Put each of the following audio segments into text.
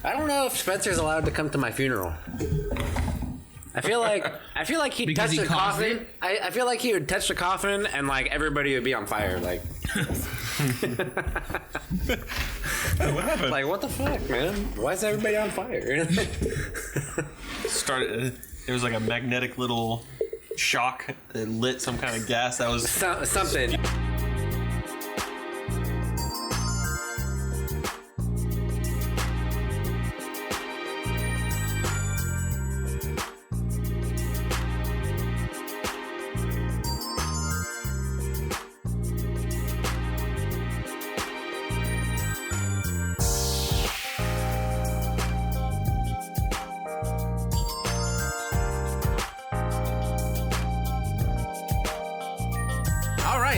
I don't know if Spencer's allowed to come to my funeral. I feel like he'd Because touch he the caused coffin. it? I feel like he would touch the coffin and like everybody would be on fire. Like, What happened? like what the fuck, man? Why is everybody on fire? There was like a magnetic little shock that lit some kind of gas that was... Something.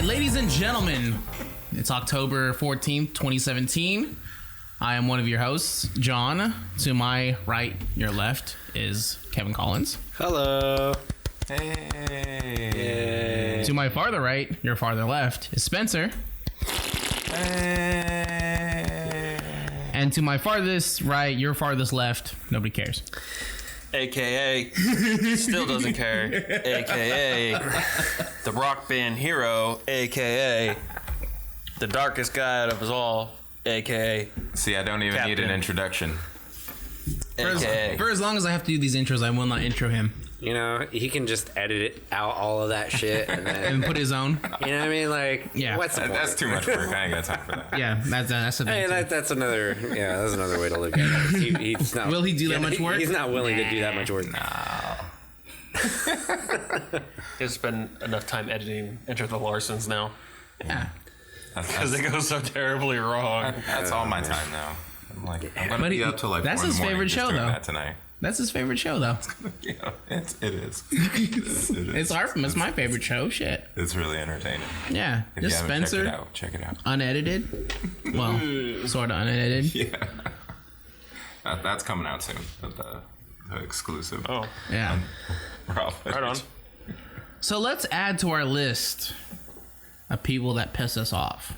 Ladies and gentlemen, it's October 14th, 2017. I am one of your hosts, John. To my right, your left, is Kevin Collins. Hello. Hey. To my farther right, your farther left, is Spencer. Hey. And to my farthest right, your farthest left, nobody cares. AKA still doesn't care. AKA the rock band hero. AKA the darkest guy out of us all. AKA See, I don't even need an introduction. AKA For as long as I have to do these intros, I will not intro him You know, he can just edit it out, all of that shit, and then and put his own. you know what I mean? Like, Yeah. what's the point? That's too much work. I ain't got time for that. Yeah, that's the Hey, thing. that's another way to look at it. He's not, Will he do that much work? He's not willing to do that much work. He's spent enough time editing Enter the Larsons now Yeah. because it goes so terribly wrong. That's all my time now. I'm like, I'm gonna But be up till like that's 4 in the his morning favorite just show, doing though. That tonight. That's his favorite show, though. Yeah, it is. It's it's my favorite show. Shit. It's really entertaining. Yeah. If Just you haven't Spencer, check it out. unedited. Well, sort of unedited. Yeah, that's coming out soon. The exclusive. Oh, Yeah. Ralph. right on. So let's add to our list of people that piss us off.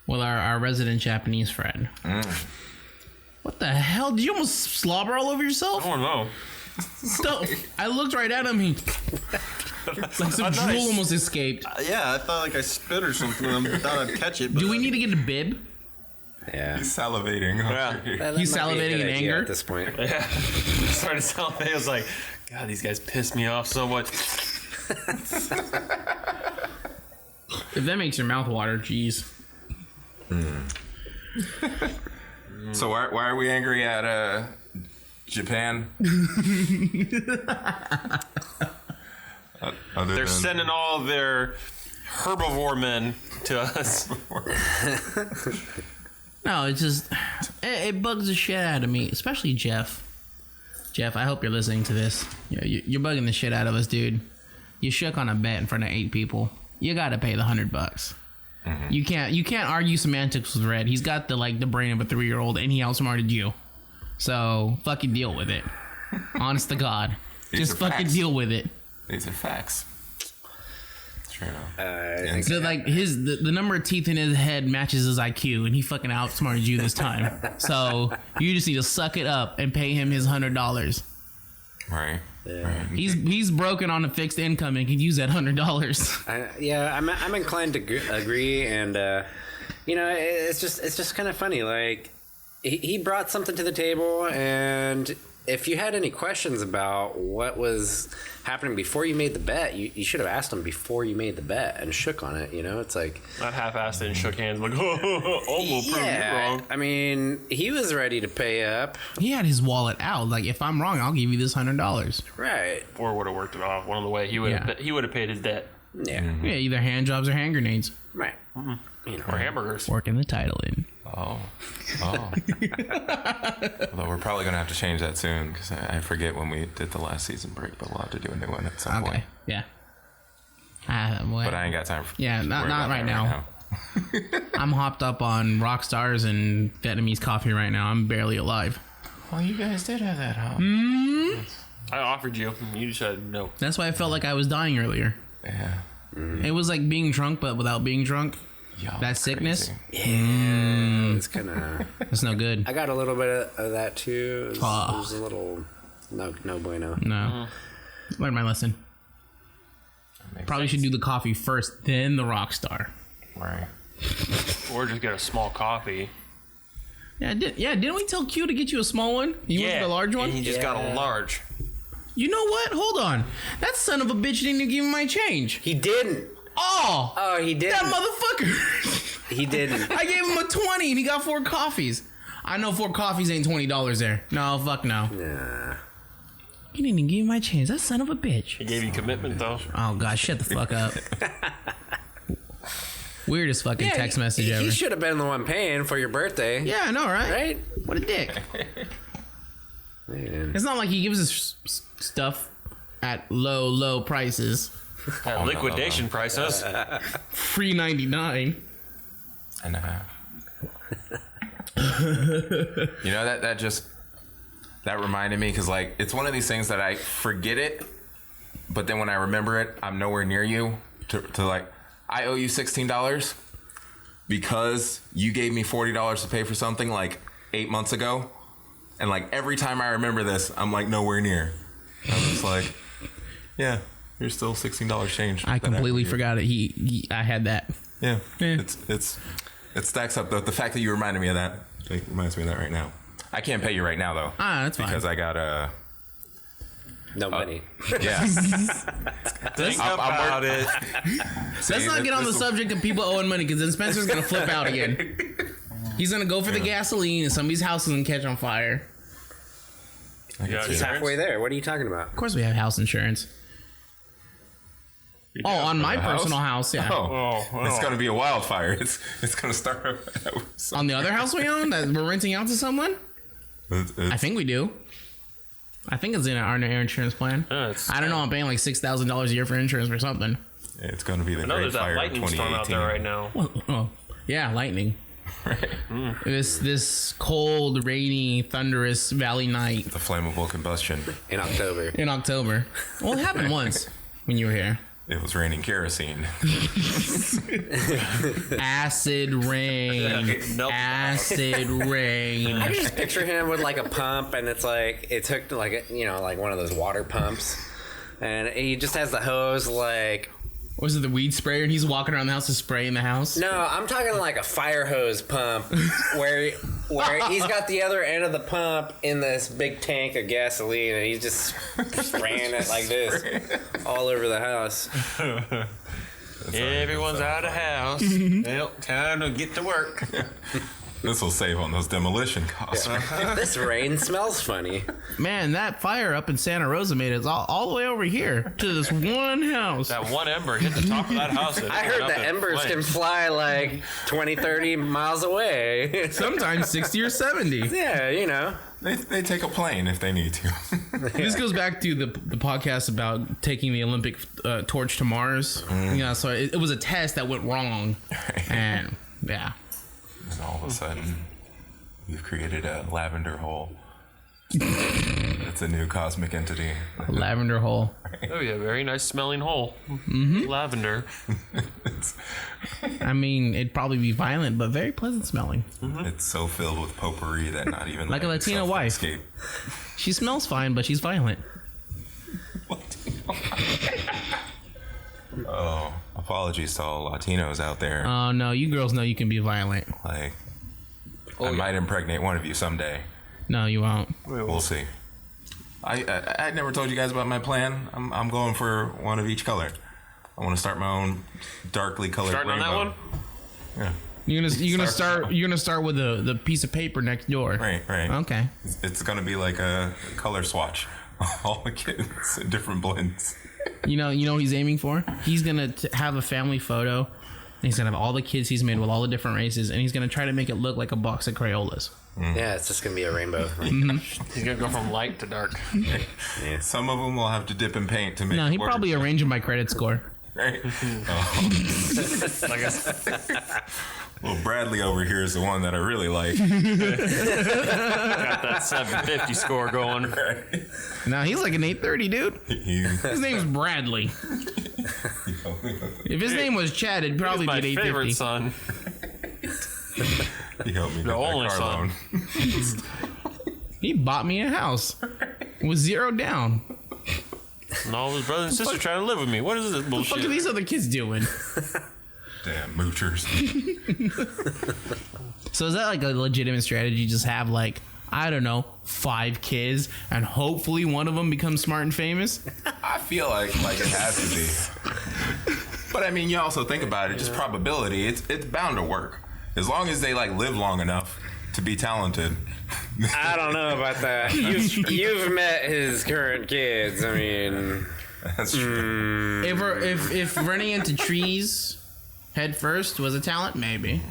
With our resident Japanese friend. What the hell? Did you almost slobber all over yourself? Oh no. I looked right at him. He like some drool almost escaped. Yeah, I thought like I spit or something. I thought I'd catch it. But Do we need to get a bib? Yeah. He's salivating. Yeah. He's That might be a salivating good in idea anger? at this point. Yeah. Started salivating. I was like, God, these guys piss me off so much. If that makes your mouth water, jeez. So why are we angry at Japan? They're sending all their herbivore men to us. No, it's just it bugs the shit out of me, especially Jeff. Jeff, I hope you're listening to this. You're bugging the shit out of us, dude. You shook on a bet in front of 8 people. You got to pay the $100. You can't argue semantics with Red. He's got the brain of a 3-year-old, and he outsmarted you. So fucking deal with it. Honest to God, These just are fucking facts. deal with it. These are facts. Sure enough. I think So the number of teeth in his head matches his IQ, and he fucking outsmarted you this time. So you just need to suck it up and pay him his $100. Right. Yeah. He's broken on a fixed income and can use that $100. I'm inclined to agree, and it's just kind of funny. Like he brought something to the table, and if you had any questions about what was happening before you made the bet, you should have asked him before you made the bet and shook on it. You know, it's like Not half-assed and shook hands like, oh, we'll prove you wrong. I mean, he was ready to pay up, He had his wallet out. Like, if I'm wrong, I'll give you this $100. right? Or would have worked it off one of the way. He would have paid his debt. Yeah, Yeah, either hand jobs or hand grenades. right. You know, Or hamburgers. Working the title in. Oh. Although we're probably gonna have to change that soon because I forget when we did the last season break, but we'll have to do a new one at some point. Okay, yeah. But I ain't got time for not about right that now. I'm hopped up on rock stars and Vietnamese coffee right now. I'm barely alive. Well, you guys did have that, huh? I offered you. You said no. That's why I felt like I was dying earlier. Yeah. It was like being drunk, but without being drunk. Yo, That sickness? crazy. Yeah, it's kind of. That's no good. I got a little bit of that too. It Fuck. was a little no bueno. No. Learn my lesson. Probably should do the coffee first, then the Rockstar. Right. Or just get a small coffee. Yeah, didn't we tell Q to get you a small one? You want the large one? And he just got a Yeah. large. You know what? Hold on. That son of a bitch didn't even give me my change. He didn't. Oh! Oh, he didn't. That motherfucker! He didn't. I gave him a 20 and he got 4 coffees. I know 4 coffees ain't $20 there. No, fuck no. Nah. He didn't even give me my change. That son of a bitch. He gave you commitment though. Oh, God, shut the fuck up. Weirdest fucking text message he, ever. He should have been the one paying for your birthday. Yeah, I know, right? Right? What a dick. Man. It's not like he gives us stuff at low prices. At liquidation prices. Free 99. And a half. You know, that reminded me, because like it's one of these things that I forget it, but then when I remember it, I'm nowhere near you to like, I owe you $16 because you gave me $40 to pay for something like 8 months ago, and like every time I remember this, I'm like nowhere near. I'm just like, yeah, you're still $16 change. I completely forgot it. I had that. Yeah, Yeah. it stacks up. The fact that you reminded me of that, it reminds me of that right now. I can't pay you right now though. That's fine. Because I got No money. yeah. Think I'm about it. Let's not get on the subject of people owing money, because then Spencer's gonna flip out again. He's gonna go for the gasoline and somebody's house is gonna catch on fire. Yeah, He's halfway there. What are you talking about? Of course we have house insurance. Oh, on my the house? personal house, yeah. Oh, Oh, it's oh. gonna be a wildfire. It's gonna start. On the other house we own that we're renting out to someone? I think we do. I think it's in our insurance plan. Yeah, it's- I don't know. I'm paying like $6,000 a year for insurance or something. It's gonna be the I know Great there's that Fire of lightning storm out 2018. there right now. Oh, yeah, lightning. Right. This cold, rainy, thunderous valley night The flammable combustion. In October. in October. Well, it happened once when you were here. It was raining kerosene. Acid rain. Nope. Acid rain. I can just picture him with like a pump, and it's like it took like like one of those water pumps, and he just has the hose like. Was it the weed sprayer? And he's walking around the house to spray in the house? No, I'm talking like a fire hose pump, where he's got the other end of the pump in this big tank of gasoline, and he's just spraying it like this all over the house. Everyone's out of house. Well, time to get to work. This will save on those demolition costs. This rain smells funny. Man, that fire up in Santa Rosa made it all the way over here to this one house. That one ember hit the top of that house. I heard the embers can fly like 20, 30 miles away. Sometimes 60 or 70. Yeah, you know. They take a plane if they need to. This goes back to the podcast about taking the Olympic torch to Mars. Yeah, so it was a test that went wrong. And yeah. And all of a sudden, we've created a lavender hole. It's a new cosmic entity. Lavender hole. Oh yeah, very nice smelling hole. Mm-hmm. Lavender. I mean, it'd probably be violent, but very pleasant smelling. It's so filled with potpourri that not even Like a light Latina itself can wife. escape. She smells fine, but she's violent. Oh, apologies to all Latinos out there. Oh, no, you girls know you can be violent. Like, I might impregnate one of you someday. No, you won't. We'll see. I never told you guys about my plan. I'm going for one of each color. I want to start my own darkly colored Starting on rainbow. that one? Yeah. You're gonna start with the piece of paper next door. Right. Okay. It's gonna be like a color swatch. All the kids in different blends. You know what he's aiming for? He's gonna have a family photo. And he's gonna have all the kids he's made with all the different races, and he's gonna try to make it look like a box of Crayolas. Yeah, it's just gonna be a rainbow. He's gonna go from light to dark. Some of them will have to dip in paint to make. No, it he work. probably arranged my credit score. Right. Like Well, Bradley over here is the one that I really like. got that 750 score going. No, he's like an 830 dude. He, His name's Bradley. If his name was Chad, it'd probably He's my be an favorite 850. son. He helped me get only that car son. loan. He bought me a house with 0 down. And all of his brothers and sisters trying to live with me. What is this What the fuck are bullshit? these other kids doing? Damn moochers. So is that like a legitimate strategy? Just have like, I don't know, 5 kids and hopefully one of them becomes smart and famous? I feel like it has to be. But I mean, you also think about it, just probability. It's bound to work as long as they like live long enough to be talented. I don't know about that. You've met his current kids. I mean, That's true. If running into trees head first was a talent, maybe.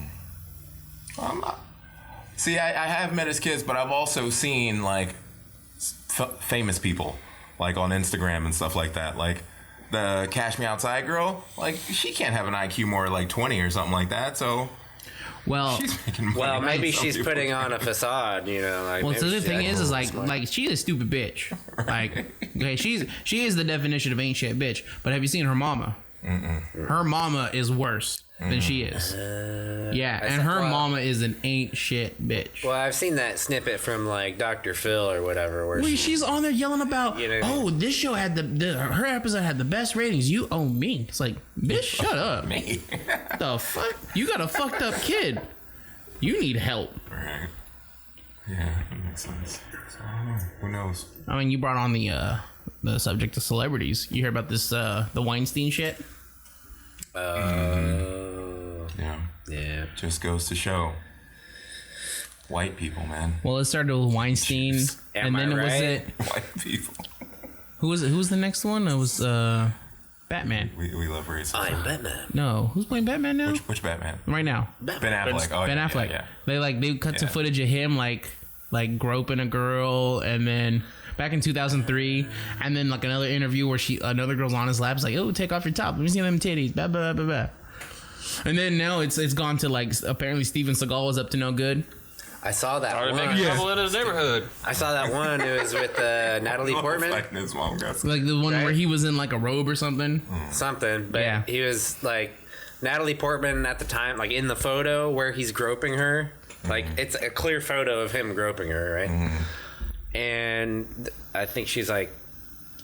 See, I have met his kids, but I've also seen like famous people, like on Instagram and stuff like that. Like the Cash Me Outside girl, like she can't have an IQ more like 20 or something like that. So Well, she's making money. well, maybe Some she's people- putting on a facade. You know, like. well, maybe so the she's thing acting is a little smart. like she's a stupid bitch. Like, okay, she is the definition of ain't shit bitch. But have you seen her mama? Her mama is worse than she is. Yeah, and her well- mama is an ain't shit bitch. Well, I've seen that snippet from like Dr. Phil or whatever, where Wait, she's on there yelling about, You know what I oh, this show had her episode had the best ratings. You owe me. It's like, bitch, shut up. Me. The fuck? You got a fucked up kid. You need help. Right. Yeah, that makes sense. So, I don't know. Who knows? I mean, you brought on the subject of celebrities. You hear about this the Weinstein shit? Yeah. yeah. Just goes to show. White people, man. Well, it started with Weinstein, Jeez. and Am I then it was right? it. White people. Who was it? Who was the next one? It was Batman. We love racism. I'm Batman. No, who's playing Batman now? Which Batman? Right now, Ben Affleck. Oh, Ben yeah, Affleck. Yeah, They cut some Yeah. footage of him like groping a girl, and then back in 2003, and then like another interview where another girl's on his lap, it's like, oh, take off your top, let me see them titties, blah blah blah blah. And then now it's gone to like apparently Steven Seagal was up to no good. I saw that Started one. making trouble in his neighborhood. I saw that one. It was with Natalie Portman. Like his mom got some. Like the one Right. where he was in like a robe or something. Something, but Yeah. he was like Natalie Portman at the time, like in the photo where he's groping her. Like it's a clear photo of him groping her, right? And I think she's like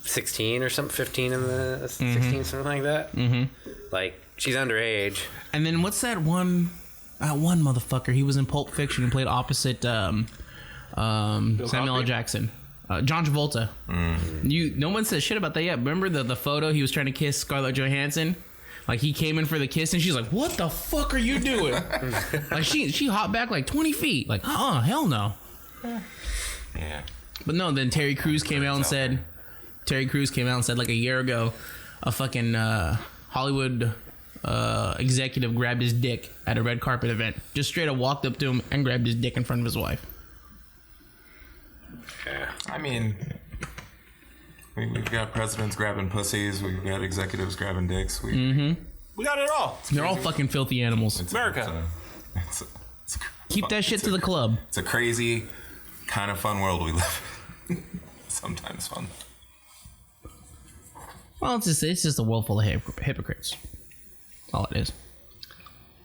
16 or something, 15 in the 16, something like that. Like she's underage. And then what's that one? That one motherfucker. He was in Pulp Fiction and played opposite Samuel L. Cosby? Jackson. John Travolta. No one said shit about that yet. Remember the photo he was trying to kiss Scarlett Johansson? Like he came in for the kiss and she's like, "What the fuck are you doing?" Like she hopped back like 20 feet. Like, hell no. Yeah. But no, then Terry Crews came out and said like a year ago, a fucking Hollywood executive grabbed his dick at a red carpet event. Just straight up walked up to him and grabbed his dick in front of his wife. I mean, we've got presidents grabbing pussies. We've got executives grabbing dicks. We got it all. They're all fucking filthy animals. America. It's a Keep that shit to the club. It's a crazy, kind of fun world we live in. Sometimes fun. Well, it's just a world full of hypocrites. That's all it is.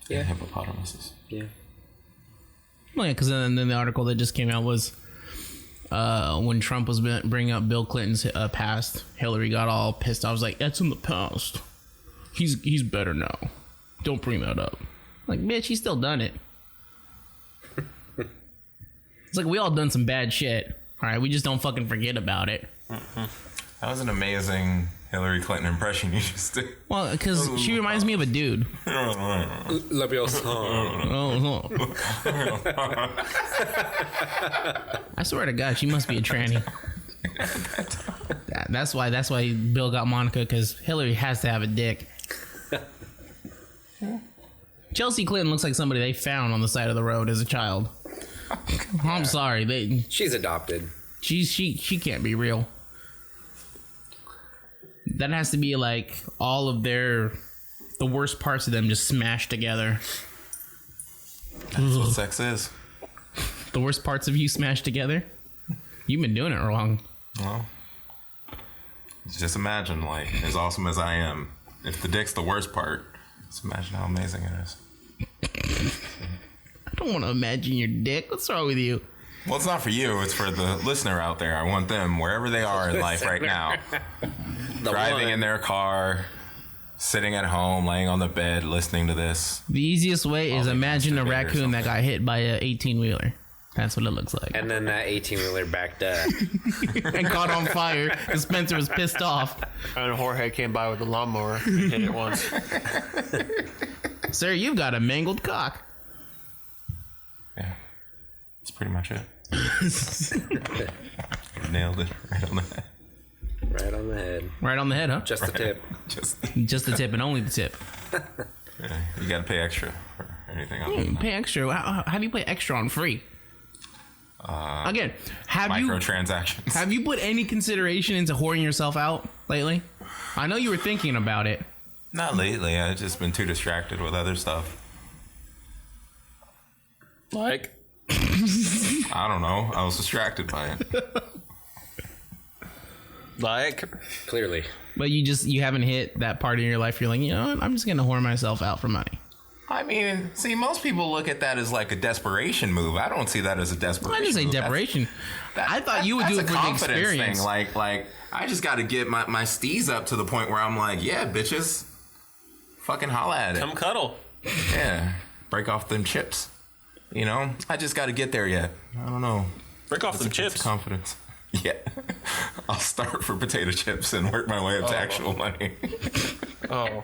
Yeah. Hippopotamuses. Yeah. Well, yeah, because then the article that just came out was when Trump was bringing up Bill Clinton's past, Hillary got all pissed. I was like, that's in the past. He's better now. Don't bring that up. Like, bitch, he's still done it. It's like we all done some bad shit. All right, we just don't fucking forget about it. That was an amazing Hillary Clinton impression you just did. Well, because she reminds me of a dude. Love your song. Oh, I swear to God, she must be a tranny. That's why Bill got Monica, because Hillary has to have a dick. Chelsea Clinton looks like somebody they found on the side of the road as a child. I'm sorry, She's adopted. she can't be real. That has to be like all of the worst parts of them just smashed together. That's what sex is. The worst parts of you smashed together. You've been doing it wrong. Well, just imagine, like, as awesome as I am, if the dick's the worst part, just imagine how amazing it is. I don't want to imagine your dick. What's wrong with you? Well, it's not for you. It's for the listener out there. I want them, wherever they are in life right now, driving in their car, sitting at home, laying on the bed, listening to this. The easiest way is they imagine a constipated or raccoon that got hit by a 18-wheeler. That's what it looks like. And then that 18-wheeler backed up. And caught on fire because Spencer was pissed off. And Jorge came by with a lawnmower and hit it once. Sir, you've got a mangled cock. Yeah, that's pretty much it. Nailed it right on the head. Right on the head. Right on the head, huh? Just the tip. Just the tip and only the tip. Yeah, you got to pay extra for anything else. Pay extra. How do you pay extra on free? Again, have you Microtransactions. have you put any consideration into whoring yourself out lately? I know you were thinking about it. Not lately. I've just been too distracted with other stuff. Like, I don't know. I was distracted by it. Clearly. But you haven't hit that part in your life. You're like, you know what? I'm just gonna whore myself out for money. I mean, see, most people look at that as like a desperation move. I don't see that as a desperation. I didn't say move. desperation. I thought you would do it That's for a the confidence experience. thing. Like I just got to get my steez up to the point where I'm like, yeah, bitches, fucking holla at it. come cuddle. Yeah, break off them chips. You know, I just got to get there yet. I don't know. Break off some It's chips. confidence. Yeah, I'll start for potato chips and work my way up to actual money. Oh,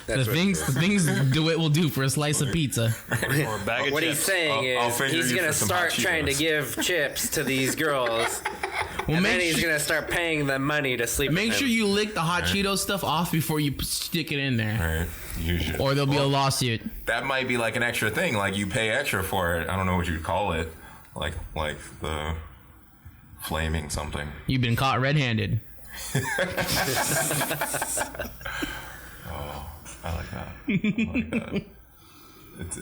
The things DeWitt will do for a slice of pizza. or a bag of What chips. he's saying I'll is finger he's you gonna for some start hot trying to Cheetos. give chips to these girls, Well, and then make he's sure, gonna start paying them money to sleep. make with sure him. you lick the hot Cheeto stuff off before you stick it in there, Right, you should. or there'll be a lawsuit. That might be like an extra thing. Like you pay extra for it. I don't know what you'd call it. Like the flaming something. You've been caught red-handed. I like that. I like that.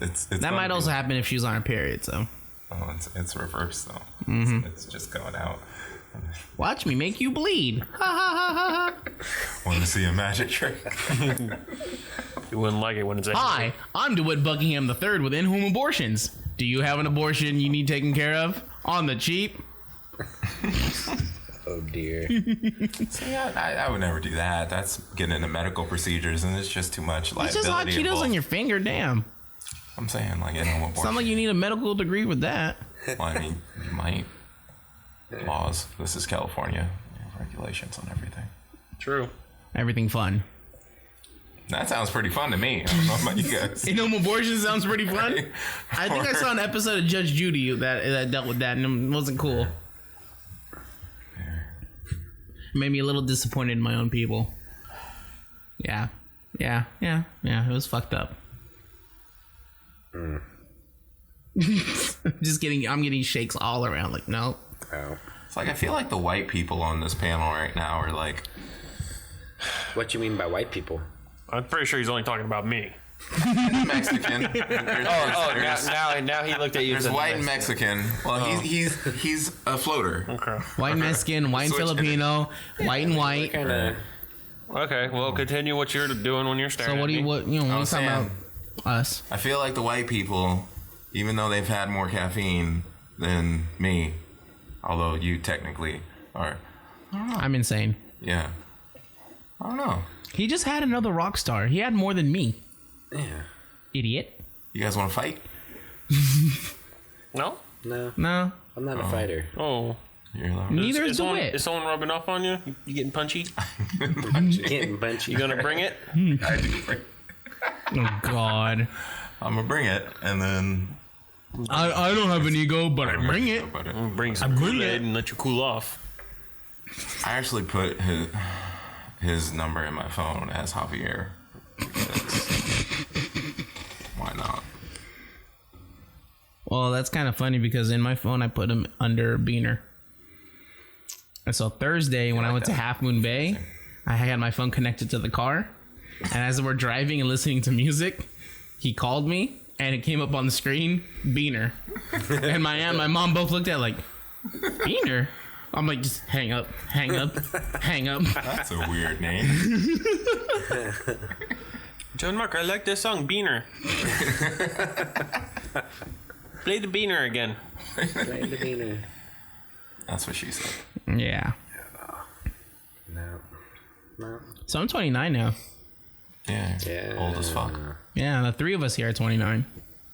It's That gonna might be- also happen if she's on her period. So Oh, it's reversed though. Mm-hmm. It's just going out. watch me make you bleed. Ha ha ha ha ha. Want to see a magic trick? You wouldn't like it when it's Hi, I'm DeWitt Buckingham III with In-Home Abortions. Do you have an abortion you need taken care of on the cheap? Oh dear. See, I would never do that. That's getting into medical procedures, and it's just too much It's liability. just hot Cheetos involved. on your finger. Damn. I'm saying, like, in-home abortion. Sounds like you need a medical degree with that. Well, I mean, you might. Laws. This is California. You have regulations on everything. true. Everything fun. That sounds pretty fun to me. I don't know about you guys. In-Home Abortions sounds pretty fun. I think I saw an episode of Judge Judy that dealt with that, and it wasn't cool. Made me a little disappointed in my own people. Yeah. It was fucked up. Just kidding. I'm getting shakes all around. Like, no. Oh. It's like I feel like the white people on this panel right now are like, What you mean by white people? I'm pretty sure he's only talking about me. Mexican. Now he looked at you. There's white and Mexican. Well, he's a floater. Okay. White Mexican, white Switch it. Filipino, white and white. Kind of. Okay. Well, continue what you're doing when you're staring. So what at do you me. what you know? What I are you was talking saying, about? Us. I feel like the white people, even though they've had more caffeine than me, although you technically are, I'm insane. yeah. I don't know. He just had another rock star. He had more than me. Yeah. Idiot. You guys want to fight? No. No, No. I'm not a fighter. Oh. You're allowed. Neither is someone, DeWitt. is someone rubbing off on you? You getting punchy? Getting bunchy. You gonna bring it? I do bring- Oh God. I'm gonna bring it, and then I don't have an ego, but I bring it. But Bring some bring Kool-Aid it. and let you cool off. I actually put his number in my phone as Javier. Because why not? Well, that's kind of funny because in my phone I put him under Beaner. And so Thursday when I went to Half Moon Bay, I had my phone connected to the car, and as we're driving and listening to music, he called me and it came up on the screen, Beaner. And my aunt and my mom both looked at it like, Beaner? I'm like, just hang up, hang up, hang up. That's a weird name. John Mark, I like this song, Beaner. Play the Beaner again. Play the beaner. That's what she said. Yeah. No. So I'm 29 now. Yeah. Yeah. Old as fuck. Yeah, the three of us here are 29.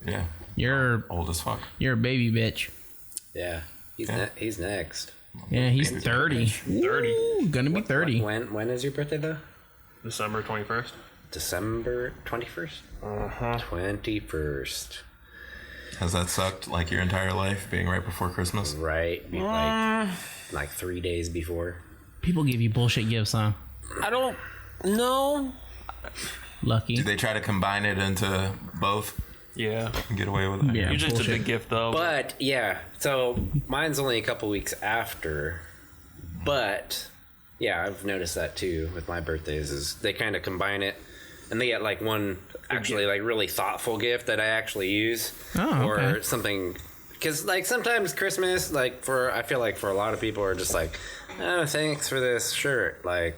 Yeah. You're Old as fuck. a baby bitch. Yeah. He's next. Yeah, he's Baby 30. 30. Ooh, gonna be 30. When is your birthday though? December 21st. December 21st? 21st. Has that sucked like your entire life being right before Christmas? Right. Like 3 days before. People give you bullshit gifts, huh? I don't know. Lucky. Do they try to combine it into both Yeah. and get away with it? Yeah. Usually it's a bullshit. big gift, though. But yeah, so mine's only a couple weeks after. But yeah, I've noticed that too with my birthdays is they kind of combine it, and they get like one actually like really thoughtful gift that I actually use, Oh, or okay. something. Because like sometimes Christmas, like I feel like for a lot of people are just like, oh, thanks for this shirt. Like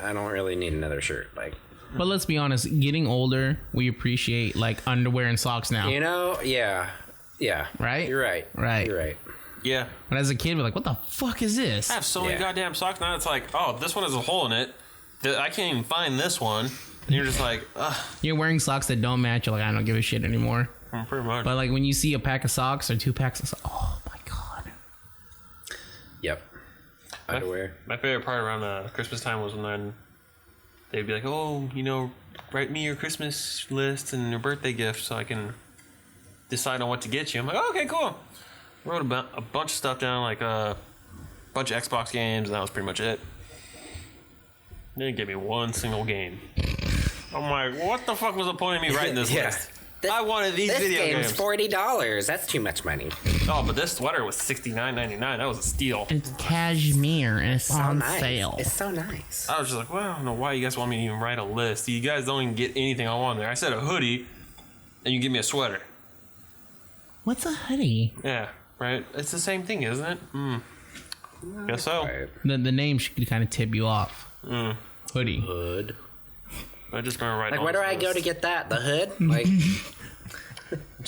I don't really need another shirt. Like But let's be honest, getting older, we appreciate like underwear and socks now. you know, yeah. Right? You're right. Right. You're right. yeah. But as a kid, we're like, what the fuck is this? I have so many Yeah. goddamn socks now. It's like, oh, this one has a hole in it. I can't even find this one. And you're just like, ugh, You're wearing socks that don't match. You're like, I don't give a shit anymore. pretty much. But like when you see a pack of socks or 2 packs of socks, oh my god. Yep. Underwear. My favorite part around Christmas time was when they'd be like, oh, write me your Christmas list and your birthday gift so I can decide on what to get you. I'm like, oh, okay, cool. I wrote a bunch of stuff down, like a bunch of Xbox games, and that was pretty much it. They didn't give me one single game. I'm like, what the fuck was the point of me writing this Yeah. list? I wanted these video games. $40. That's too much money. Oh, but this sweater was $69.99. That was a steal. It's cashmere and it's on nice. sale. It's so nice. I was just like, well, I don't know why you guys want me to even write a list. You guys don't even get anything I want there. I said a hoodie, and you give me a sweater. What's a hoodie? Yeah, right? It's the same thing, isn't it? Guess so. Right. The name should kind of tip you off. Hoodie. Hood. I just remember writing Like, where do I go to get that? The hood? Like,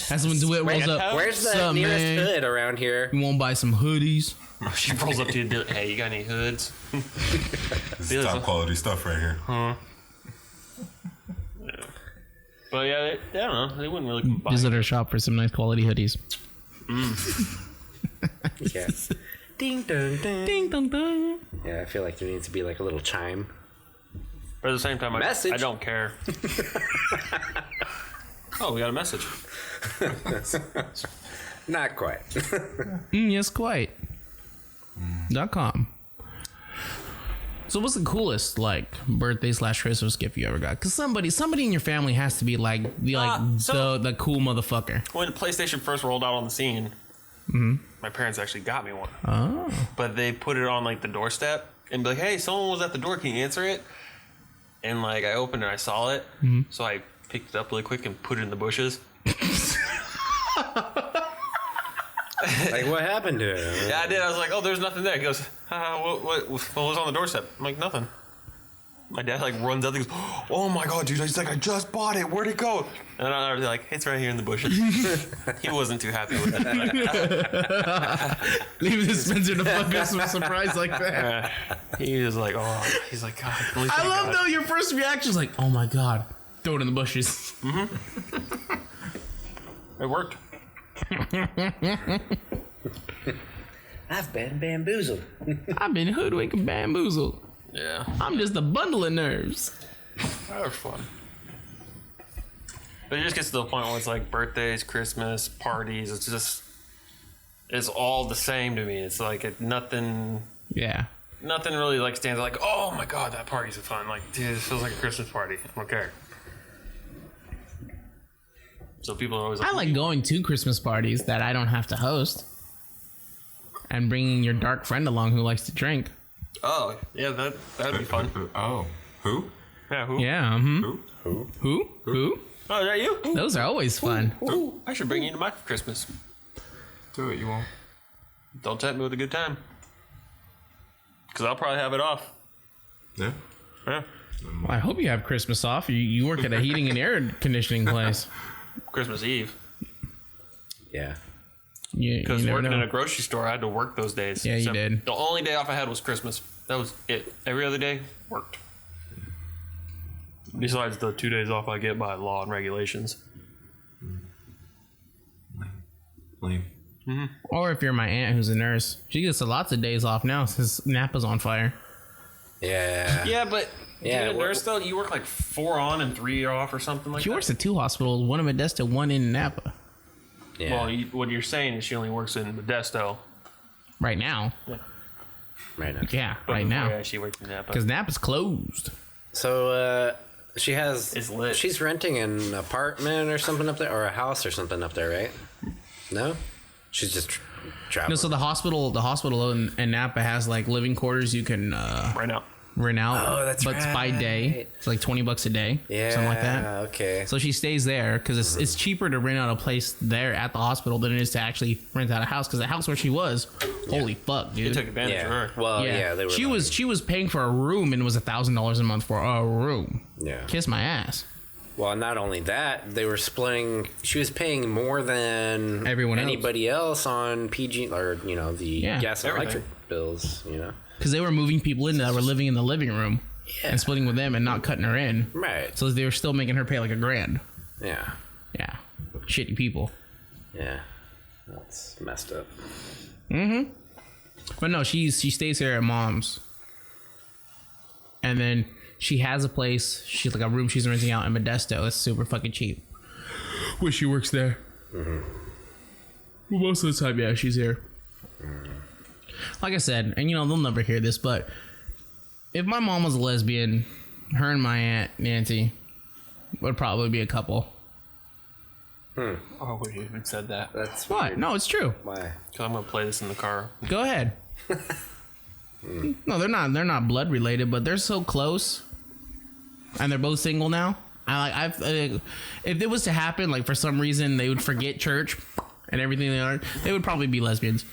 That's when DeWitt rolls up. where's the Sup, nearest man? hood around here? You won't buy some hoodies? She rolls up to you and be like, hey, you got any hoods? This is top quality stuff right here. But yeah, I don't know. They wouldn't really buy Visit our shop for some nice quality hoodies. Yeah. Ding dong ding. Ding dong dong. Yeah, I feel like there needs to be like a little chime. But at the same time, Message. I don't care. Oh, we got a message. Not quite. Yes, quite. .com. So what's the coolest like birthday / Christmas gift you ever got? Because somebody in your family has to be like the cool motherfucker. When PlayStation first rolled out on the scene, my parents actually got me one. Oh. But they put it on like the doorstep and be like, hey, someone was at the door, can you answer it? And like I opened it, I saw it, so I picked it up really quick and put it in the bushes. Like, what happened to it? Yeah, I did. I was like, oh, there's nothing there. He goes, what was on the doorstep? I'm like, nothing. My dad like runs out and goes, oh my god, dude! He's like, I just bought it. Where'd it go? And I was like, it's right here in the bushes. He wasn't too happy with it. Leave the Spencer to fuck us with a surprise like that. He was like, oh, he's like, God. At least I got love it." though your first reaction is like, oh my god, throw it in the bushes. It worked. I've been bamboozled. I've been hoodwinked and bamboozled. Yeah, I'm just a bundle of nerves. that was fun. But it just gets to the point where it's like birthdays, Christmas, parties. It's all the same to me. It's like nothing Yeah. really like stands out like, oh my god, that party's fun. Like, dude, this feels like a Christmas party. I don't care. So people are always like, I like going to Christmas parties that I don't have to host. And bringing your dark friend along who likes to drink. oh yeah, that'd be fun. Oh, who? Yeah, who? Yeah. Who? Who? Oh, is that you? Those are always fun. Ooh, I should bring you to my Christmas. Do it. You won't. Don't tempt me with a good time. Because I'll probably have it off. Yeah. Yeah. Well, I hope you have Christmas off. You work at a heating and air conditioning place. Christmas Eve. Yeah. You Because never working know. in a grocery store, I had to work those days. Yeah, you Except did. The only day off I had was Christmas. That was it. Every other day, worked. Besides the 2 days off I get by law and regulations. Lame. Or if you're my aunt who's a nurse, she gets lots of days off now since Napa's on fire. Yeah. Yeah, but Yeah, being a what- nurse though, you work like 4 on and 3 off or something like She that. works at 2 hospitals, one in Modesto, one in Napa. Yeah. Well, what you're saying is she only works in Modesto. Right now. right now. Yeah, But right before now. that, she worked in Napa. Because Napa's closed. So she has. It's lit. She's renting an apartment or something up there, or a house or something up there, right? No, she's just traveling. No, so the hospital in Napa has like living quarters you can Right now. rent out. Oh, that's but it's by day. right. It's like $20 a day. yeah, Something like that. Okay. So she stays there because it's cheaper to rent out a place there at the hospital than it is to actually rent out a house. Because the house where she was, holy fuck, dude. You took advantage of yeah. her. Well, yeah. They were. She was paying for a room and it was $1,000 a month for a room. Yeah. Kiss my ass. Well, not only that, they were splitting. She was paying more than Everyone else. anybody else on PG or the Yeah, gas and everything. electric bills. Because they were moving people in that were living in the living room Yeah. and splitting with them and not cutting her in. Right. So they were still making her pay like $1,000. Yeah. Yeah. Shitty people. Yeah. That's messed up. But no, she stays here at mom's. And then she has a place. She's like a room she's renting out in Modesto. It's super fucking cheap. When she works there. Well, most of the time, yeah, she's here. Like I said, and they'll never hear this, but if my mom was a lesbian, her and my aunt Nancy would probably be a couple. Oh, we even said that. That's What? weird. No, it's true. Why? Because I'm going to play this in the car. Go ahead. No, they're not. They're not blood related, but they're so close, and they're both single now. If it was to happen, like for some reason they would forget church and everything they are, they would probably be lesbians.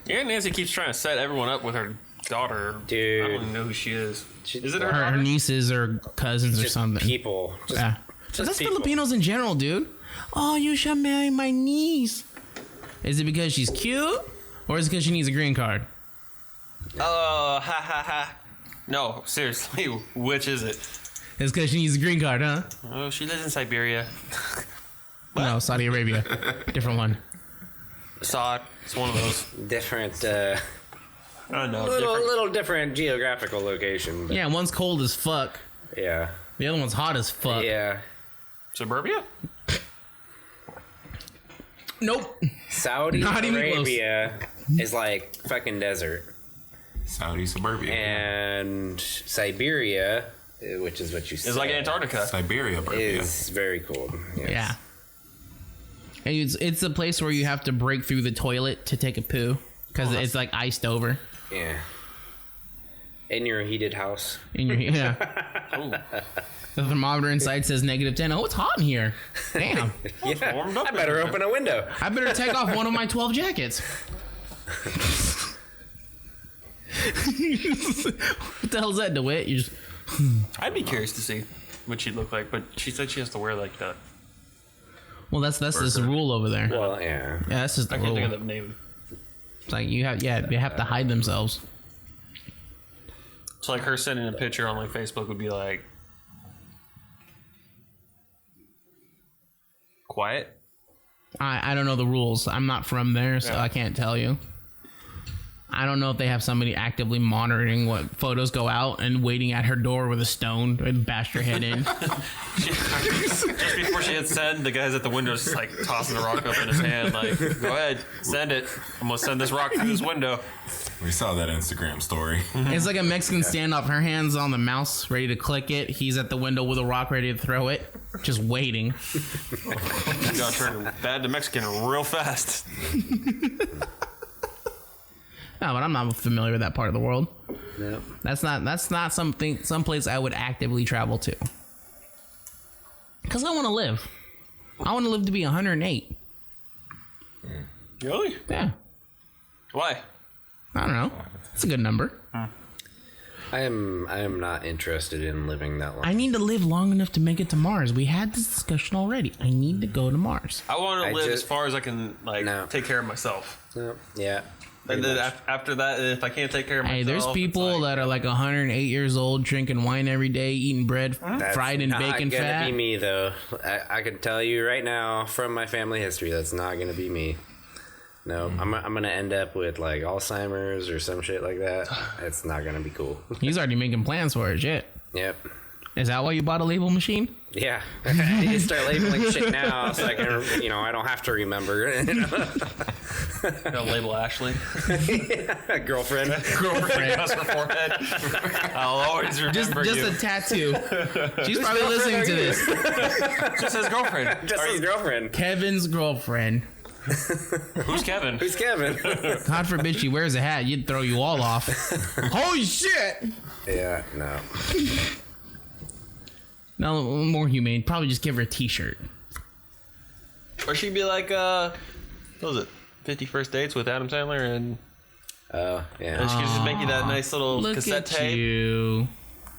Yeah, Nancy keeps trying to set everyone up with her daughter. Dude. I don't even know who she is. Is it her? Her daughter? nieces or cousins or Just something. people. Just, Yeah, just but that's people. Filipinos in general, dude. Oh, you should marry my niece. Is it because she's cute, or is it because she needs a green card? Oh, ha ha ha. No, seriously, which is it? It's because she needs a green card, huh? Oh, she lives in Siberia. No, Saudi Arabia. Different one. Saw it's one of those. Different. I don't know. Little different geographical location. But Yeah, one's cold as fuck. yeah. The other one's hot as fuck. Yeah. Suburbia? Nope. Saudi Not even close. Arabia is like fucking desert. Saudi suburbia. And Siberia, which is what you said, It's like Antarctica. Siberia, bro. is very cold. Yes. Yeah. And it's a place where you have to break through the toilet to take a poo because it's like iced over Yeah. In your heated house. in your yeah. Ooh, The thermometer inside says -10. Oh, it's hot in here. Damn. Yeah. warmed up I better in open a window. I better take off one of my 12 jackets. What the hell's that, DeWitt? You just I'd be curious to see what she'd look like, but she said she has to wear like that. well, that's this rule over there. Well, yeah. Yeah, that's just the I can't rule. think of the name. It's like they have to hide themselves. So like her sending a picture on like Facebook would be like quiet. I don't know the rules. I'm not from there, so Yeah. I can't tell you. I don't know if they have somebody actively monitoring what photos go out and waiting at her door with a stone and bash her head in. Just before she hit send, the guy's at the window just like tossing the rock up in his hand, like, go ahead, send it. I'm gonna send this rock through this window. We saw that Instagram story. It's like a Mexican standoff. Her hands on the mouse, ready to click it. He's at the window with a rock, ready to throw it, just waiting. You gotta turn bad to Mexican real fast. No, but I'm not familiar with that part of the world. No. That's not someplace I would actively travel to. Because I want to live. I want to live to be 108. Really? Yeah. Why? I don't know. It's a good number. I am not interested in living that long. I need to live long enough to make it to Mars. We had this discussion already. I need to go to Mars. I want I to live just- as far as I can, like, No. take care of myself. Yeah. And then after that, if I can't take care of myself, Hey, there's it's people like, that are like 108 years old, drinking wine every day, eating bread fried in bacon not gonna fat. be me though. I can tell you right now from my family history, that's not gonna be me. No, I'm gonna end up with like Alzheimer's or some shit like that. It's not gonna be cool. He's already making plans for it. Shit. Yep. Is that why you bought a label machine? Yeah. I need to start labeling shit now so I can, I don't have to remember. Gonna label Ashley. Girlfriend. Girlfriend across her forehead. I'll always remember Just you. a tattoo. She's probably listening to this. Just his girlfriend. Just his girlfriend. Kevin's girlfriend. Who's Kevin? Who's Kevin? God forbid she wears a hat. You'd throw you all off. Holy shit! Yeah, no. No, more humane. Probably just give her a t-shirt. Or she'd be like, what was it? 50 First Dates with Adam Sandler, and Oh, yeah. she could just make you that nice little Look cassette at tape, you.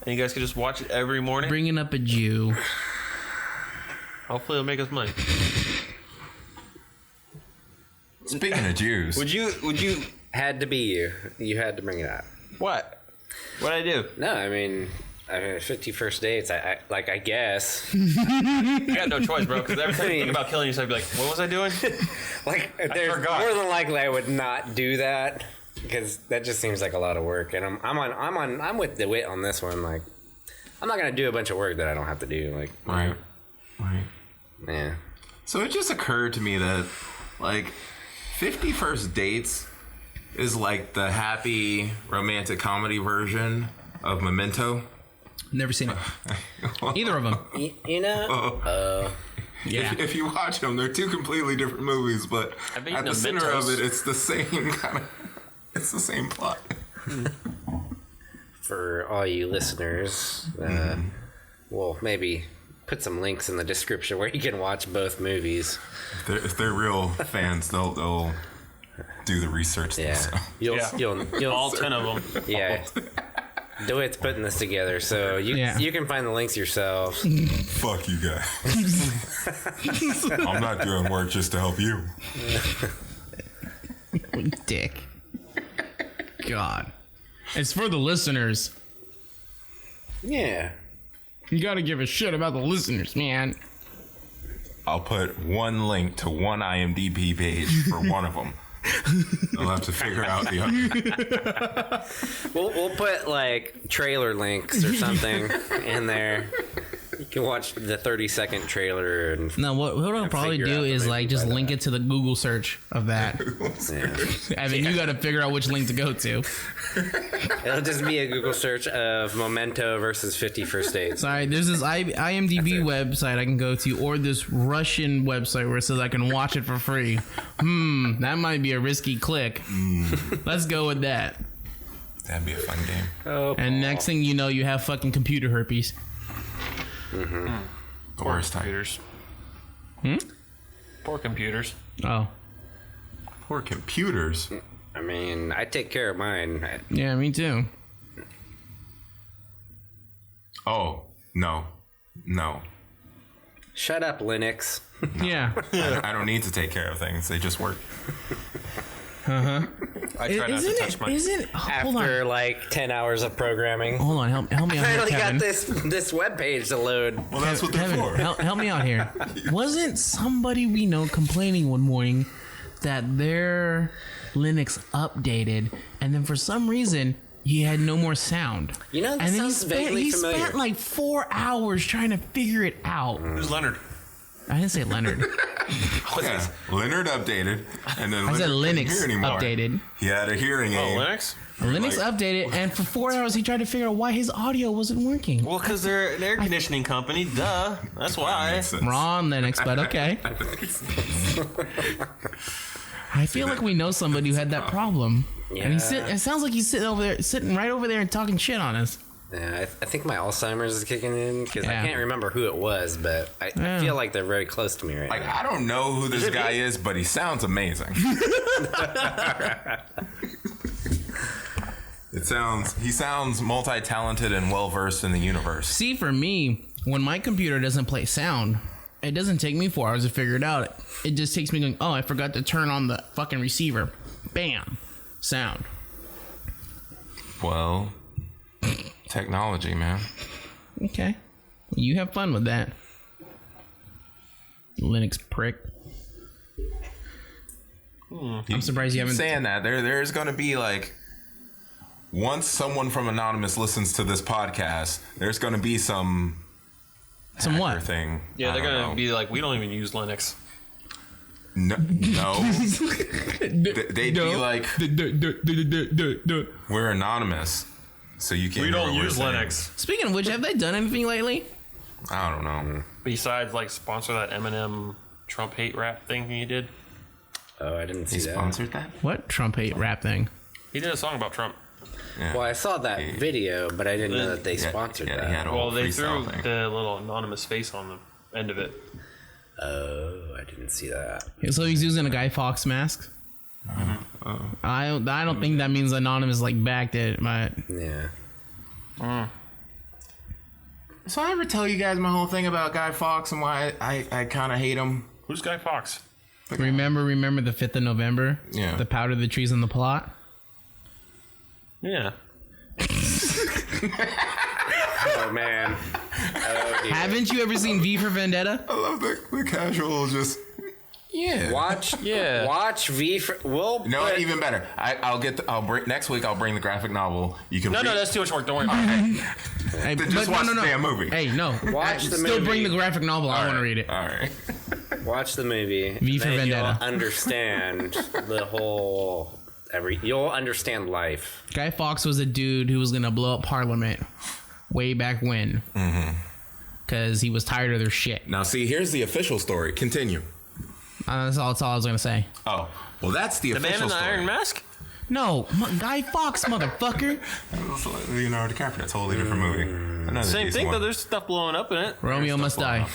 and you guys could just watch it every morning. Bringing up a Jew. Hopefully, it'll make us money. Speaking of Jews, Would you? Had to be you. You had to bring it up. What? What'd I do? No, I mean 50 First Dates, I guess. I got no choice, bro. Because every time you think about killing yourself, you'd be like, what was I doing? Like, there's forgot. more than likely I would not do that because that just seems like a lot of work. And I'm with DeWitt on this one. Like, I'm not gonna do a bunch of work that I don't have to do. Like, right? yeah, So it just occurred to me that, like, 50 First Dates is like the happy romantic comedy version of Memento. Never seen it. Either of them. Yeah. If you watch them, they're two completely different movies, but I've been at the eating center of Mentos. it, it's the same kind of. It's the same plot. for all you listeners, we'll maybe put some links in the description where you can watch both movies. If they're real fans, they'll do the research. Yeah, themselves. you'll All 10 of them. yeah. DeWitt's putting this together, so you can find the links yourselves. Fuck you guys. I'm not doing work just to help you. Dick. God. It's for the listeners. Yeah. You gotta give a shit about the listeners, man. I'll put one link to one IMDb page for one of them. I'll have to figure out the other. We'll put like trailer links or something in there. You can watch the 30-second trailer and No, what I'll probably figure out do the is movie like just by link it to the Google search of that. yeah. I mean, you gotta figure out which link to go to. It'll just be a Google search of Memento versus 50 First Dates. Sorry, there's this IMDb website I can go to, or this Russian website where it says I can watch it for free. That might be a risky click. Let's go with that. That'd be a fun game. Oh, And next thing you know, you have fucking computer herpes. The worst type. Computers. Poor computers. Oh, Poor computers. I mean, I take care of mine. yeah, me too. Oh, no. Shut up, Linux. Yeah. I don't need to take care of things. They just work. I try not to touch mine. Hold on. After like 10 hours of programming. Hold on, help me out I here, only Kevin. got this web page to load. Well, that's what they're Kevin, for. help me out here. Wasn't somebody we know complaining one morning that their Linux updated, and then for some reason he had no more sound? You know, that And then sounds vaguely he familiar. spent like 4 hours trying to figure it out. Who's Leonard? I didn't say Leonard. Yeah. Leonard updated, and then I said Leonard couldn't Linux hear anymore. updated. He had a hearing Oh, aid. Linux? Linux updated, and for 4 hours he tried to figure out why his audio wasn't working. Well, because they're an air conditioning company. Duh. That's why. Makes sense. Wrong Linux, but okay. I feel like we know somebody who had that problem. And it sounds like he's sitting right over there and talking shit on us. Yeah, I think my Alzheimer's is kicking in because Yeah. I can't remember who it was, but I feel like they're very close to me right Like, now. I don't know who this guy is, but he sounds amazing. He sounds multi-talented and well-versed in the universe. See, for me, when my computer doesn't play sound, it doesn't take me 4 hours to figure it out. It just takes me going, oh, I forgot to turn on the fucking receiver. Bam. Sound. Well, technology, man. Okay. You have fun with that. Linux prick. I'm surprised you haven't. Saying that there's going to be like, once someone from Anonymous listens to this podcast, there's going to be some what thing. Yeah, they're I don't gonna know. be like, we don't even use Linux. No. They'd be like, we're anonymous, so you can't. We hear don't what we're use saying. Linux. Speaking of which, have they done anything lately? I don't know. Besides, like, sponsor that Eminem Trump hate rap thing he did. Oh, I didn't see He that. sponsored that? What Trump hate rap thing? He did a song about Trump. Yeah. Well, I saw that video, but I didn't know that they Yeah, sponsored yeah, that. he had a Well, whole they freestyle threw thing. the little anonymous face on the end of it. Oh, I didn't see that. So he's using a Guy Fawkes mask. I don't think that means Anonymous like backed it, but Yeah. So I ever tell you guys my whole thing about Guy Fawkes and why I kind of hate him? Who's Guy Fawkes? remember the 5th of November? Yeah. The powder the trees in the plot. Yeah. Oh man. Oh, dear. Haven't you ever seen V for Vendetta? I love the casual just. Yeah. Watch. Yeah. Watch V for. We'll No, put- even better. I'll bring next week. I'll bring the graphic novel. You can. No, read. that's too much work. Don't worry about it. Hey, Then just watch the damn movie. Hey, no. Watch the Still movie. bring the graphic novel. I want to read it. All right. Watch the movie. V for then Vendetta. You'll understand the whole. You'll understand life. Guy Fawkes was a dude who was gonna blow up Parliament way back when, because he was tired of their shit. Now, see, here's the official story. Continue. That's all I was gonna say. Oh, well, that's the The man official in the story. Iron Mask? No, Guy Fawkes, motherfucker. Leonardo DiCaprio. That's a whole different movie. Another Same decent thing, one. though. There's stuff blowing up in it. Romeo Must Die.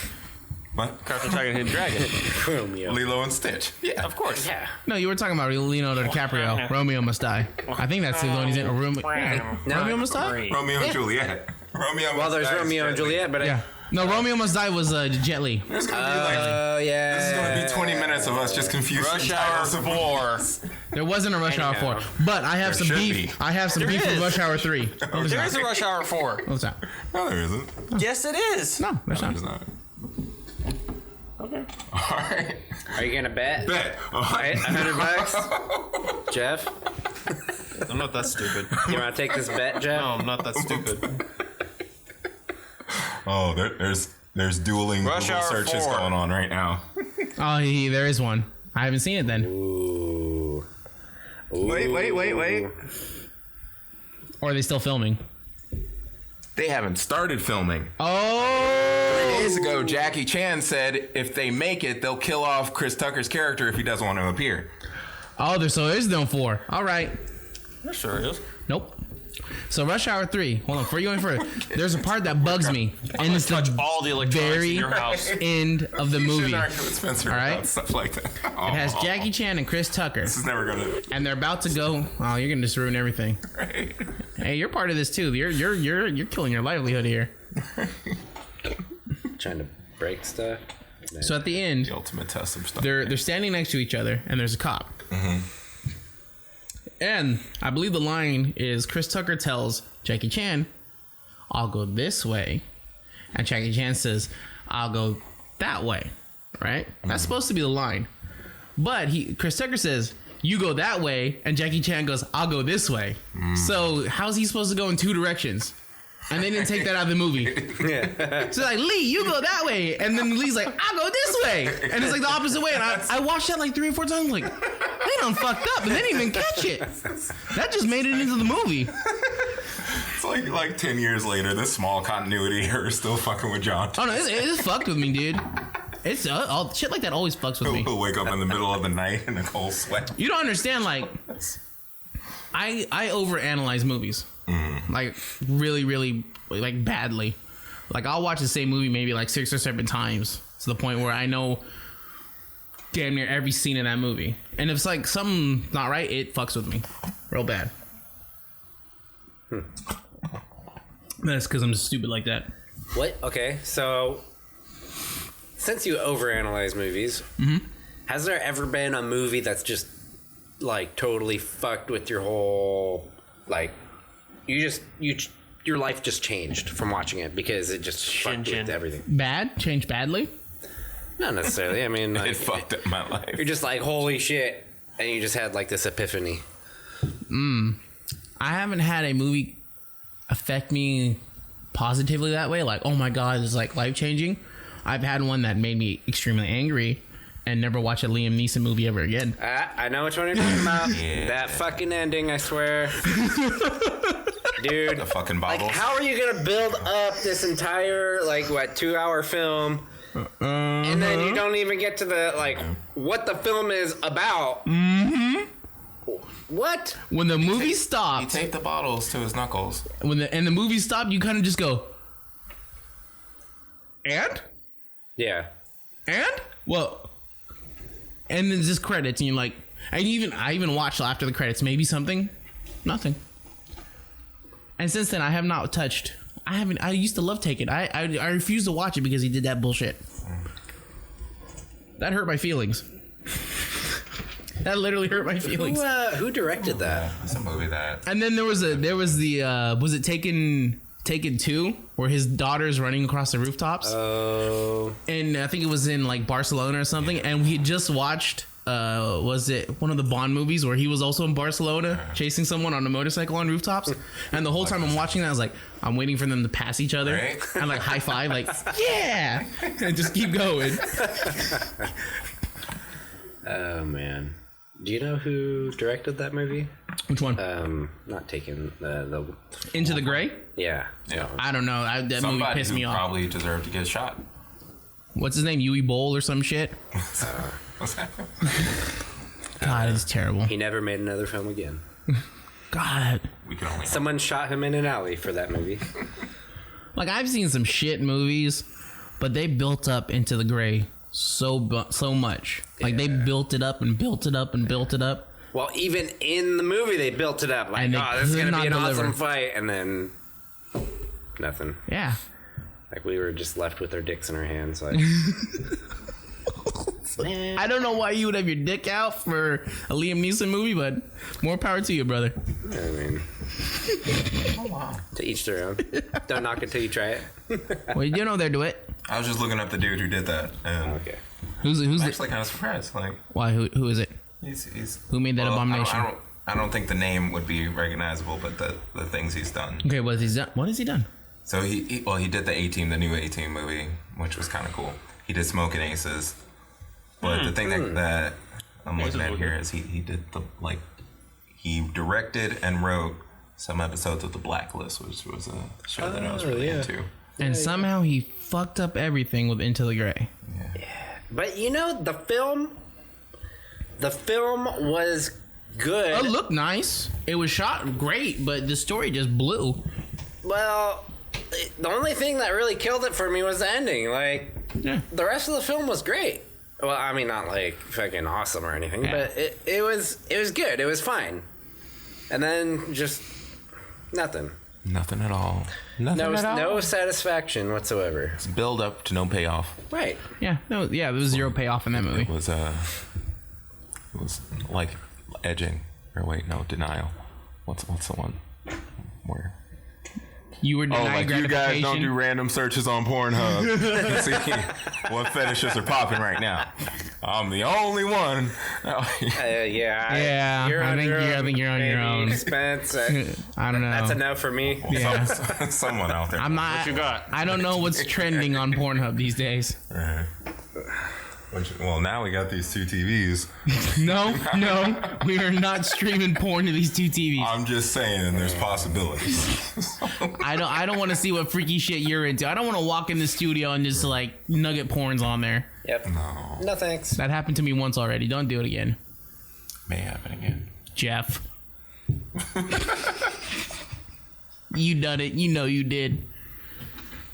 What? Crouching Tiger, Hidden Dragon. Romeo. Lilo and Stitch. Yeah, Of course. Yeah. No, you were talking about Leonardo DiCaprio. Romeo Must Die. I think that's the one he's in. Romeo Must Die? Romeo and Juliet. Romeo. Well, Must there's Die is Romeo and Jet Li. Juliet, but Yeah. No, Romeo Must Die was Jet Li. There's gonna be like. Oh yeah. This is gonna be 20 minutes of us just confusing Rush Hour titles of 4. There wasn't a Rush Hour Anyhow. 4, but I have There some should beef. be. I have some There beef with is. Rush Hour 3. No, there's There not. is a Rush Hour 4. No, there's not. No, there isn't. Yes, it is. No, there's There's not. not. Okay. All right. Are you gonna bet? Bet. All Right, right. $100. Jeff, I'm not that stupid. you want to take this bet, Jeff? No, I'm not that stupid. Oh, there's dueling Rush Google Hour searches 4. going on right now. Oh, there is one. I haven't seen it then. Ooh. Wait. Or are they still filming? They haven't started filming. Oh! 3 days ago, Jackie Chan said if they make it, they'll kill off Chris Tucker's character if he doesn't want to appear. Oh, there's no 4. All right. There sure is. Nope. So Rush Hour 3. Hold on, before you go any further, there's a part that bugs me, and it's Touch the all the electronics very in your house. end of the You movie. shouldn't It argue with Spencer All right. about stuff like that. has Jackie Chan and Chris Tucker, This is never gonna. and they're about to go. Oh, you're gonna just ruin everything. Hey, you're part of this too. You're killing your livelihood here. Trying to break stuff. So at the end, The ultimate test of stuff. they're standing next to each other, and there's a cop. And I believe the line is Chris Tucker tells Jackie Chan, "I'll go this way," and Jackie Chan says, "I'll go that way." Right? That's supposed to be the line, but Chris Tucker says, "You go that way," and Jackie Chan goes, "I'll go this way." So how's he supposed to go in 2 directions? And they didn't take that out of the movie. So like, Lee, you go that way. And then Lee's like, I'll go this way. And it's like the opposite way. And I watched that like 3 or 4 times. Like, they done fucked up and they didn't even catch it. That just made it into the movie. It's like 10 years later, this small continuity error is still fucking with John. Oh no, it's fucked with me, dude. It's all shit like that always fucks with me. He'll wake up in the middle of the night in a cold sweat. You don't understand, like, I overanalyze movies. Like, really, like, badly. Like, I'll watch the same movie maybe like 6 or 7 times to the point where I know damn near every scene in that movie. And if it's like something not right, it fucks with me real bad. That's because I'm just stupid like that. What? Okay, so since you overanalyze movies, has there ever been a movie that's just like totally fucked with your whole like your life just changed from watching it because it just fucked with everything? Bad? Changed badly? Not necessarily. I mean, like, It fucked up my life. you're just like, holy shit, and you just had like this epiphany. I haven't had a movie affect me positively that way. Like, oh my god, it's like life changing. I've had one that made me extremely angry and never watch a Liam Neeson movie ever again. I know which one you're talking about. That fucking ending, I swear. Dude, The fucking like, bobbles. how are you gonna build up this entire, like, what, 2-hour film, and then you don't even get to the, like, what the film is about? What? When the movie He stopped, taped the bottles to his knuckles. when the movie stopped, you kind of just go, and well, and then just credits, and you're like, I even watched after the credits, maybe something, nothing. And since then, I have not touched. I used to love Taken. I refused to watch it because he did that bullshit. That hurt my feelings. That literally hurt my feelings. Who directed that? It's a movie that. And then there was it Taken 2 where his daughter's running across the rooftops, Oh, and I think it was in like Barcelona or something, and we had just watched was it one of the Bond movies where he was also in Barcelona chasing someone on a motorcycle on rooftops, and the whole time I'm watching that I was like, I'm waiting for them to pass each other Right? and like high five, like yeah, and just keep going. oh man. Do you know who directed that movie? Which one? Not Taken. The Into the Gray? yeah. Yeah. I don't know. That movie Somebody pissed who me off. probably deserved to get shot. What's his name? Yui Bowl or some shit? What's that? God, it's terrible. He never made another film again. God. We can only. Someone shot him in an alley for that movie. Like, I've seen some shit movies, but they built up Into the Gray so much. Like, they built it up and built it up and built it up. Well, even in the movie, they built it up like, And they oh, this is could gonna be an not awesome deliver. fight, and then nothing. Yeah. Like we were just left with our dicks in our hands. Like, I don't know why you would have your dick out for a Liam Neeson movie, but more power to you, brother. I mean, to each their own. Don't knock it till you try it. Well, you know they're do it. I was just looking up the dude who did that, and Okay. Who's I'm the, actually kind of surprised. Like, why? Who is it? he's Who made that well, abomination? I don't think the name would be recognizable, but the things he's done. Okay, what has he done? What has he done? So he did the A-Team, the new A-Team movie, which was kind of cool. He did Smoking Aces, but the thing that I'm looking at here is he did he directed and wrote some episodes of The Blacklist, which was a show that I was really into. And somehow he fucked up everything with Into the Gray. But you know, the film was good. It looked nice. It was shot great, but the story just blew. Well, the only thing that really killed it for me was the ending. Like, Yeah. the rest of the film was great. Well, I mean, not like fucking awesome or anything, Yeah. but it was good. It was fine. And then just nothing. Nothing at all. Nothing No satisfaction whatsoever. Build up to no payoff. Right. Yeah, no, yeah, there was zero payoff in that movie. It was like edging, or wait, no, denial. What's the one where? You were denied gratification. random searches on Pornhub. See what fetishes are popping right now. I'm the only one. Yeah. Yeah, I think you're on your own. Spence. I don't know. That's a no for me. Yeah. Someone out there. I'm not. What you got? I don't know what's trending on Pornhub these days. Well, now we got these two TVs. No, we are not streaming porn to these two TVs. I'm just saying, there's possibilities. I don't want to see what freaky shit you're into. I don't want to walk in the studio and just like nugget porns on there. Yep. No thanks. That happened to me once already. Don't do it again, May happen again. Jeff. You done it. You know you did.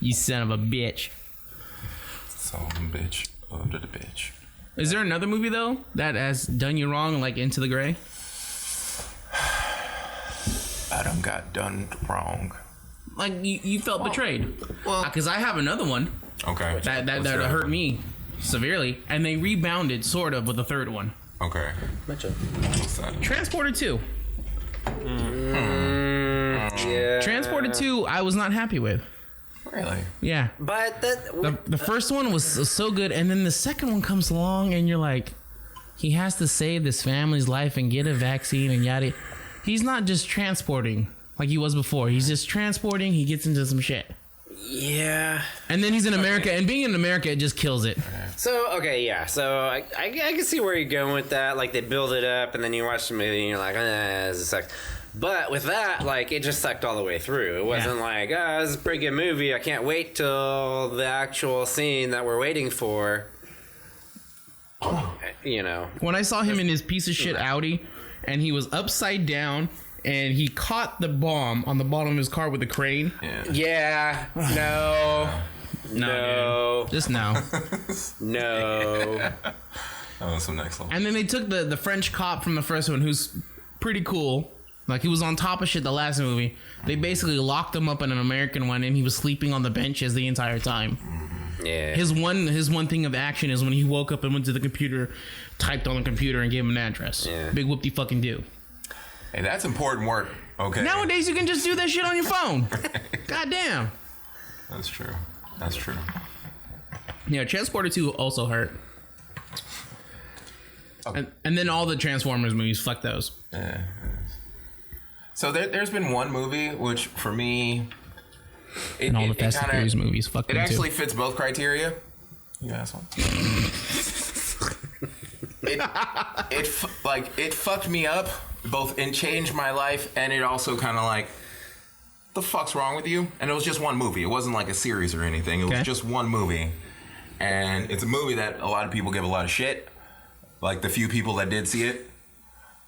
You son of a bitch. So, bitch. Oh, to the bitch. Is there another movie though that has done you wrong, like Into the Gray? I done got done wrong. Like you felt betrayed. Well, because I have another one Okay. that What's the other hurt one? me severely, and they rebounded sort of with a third one. Okay. What's that? Transporter 2. Yeah. Transporter 2, I was not happy with. Really? Yeah. But that The first one was so good, and then the second one comes along, and you're like, he has to save this family's life and get a vaccine and yada. He's not just transporting like he was before. He's just transporting. He gets into some shit. yeah. And then he's in America, and being in America, it just kills it. So okay, yeah. So I can see where you're going with that. Like they build it up, and then you watch the movie, and you're like, this sucks. But with that, like it just sucked all the way through. It wasn't like, this is a pretty good movie. I can't wait till the actual scene that we're waiting for. You know. When I saw him in his piece of shit Audi, and he was upside down, and he caught the bomb on the bottom of his car with a crane. Yeah. No. No. Just no. No. That was some next level. And then they took the French cop from the first one, who's pretty cool. Like, he was on top of shit the last movie. They basically locked him up in an American one, and he was sleeping on the benches the entire time. Yeah. His one thing of action is when he woke up and went to the computer, typed on the computer, and gave him an address. Yeah. Big whoop-de-fucking-do. Hey, that's important work. Okay. Nowadays, you can just do that shit on your phone. Goddamn. That's true. That's true. Yeah, Transporter 2 also hurt. And then all the Transformers movies, fuck those. Yeah. So there's been one movie which, for me, And all the Fast and Furious movies, fuck it them actually too. fits both criteria. You asshole. it fucked me up both and changed my life, and it also kind of like, the fuck's wrong with you? And it was just one movie. It wasn't like a series or anything. It was Okay. just one movie, and it's a movie that a lot of people give a lot of shit. Like the few people that did see it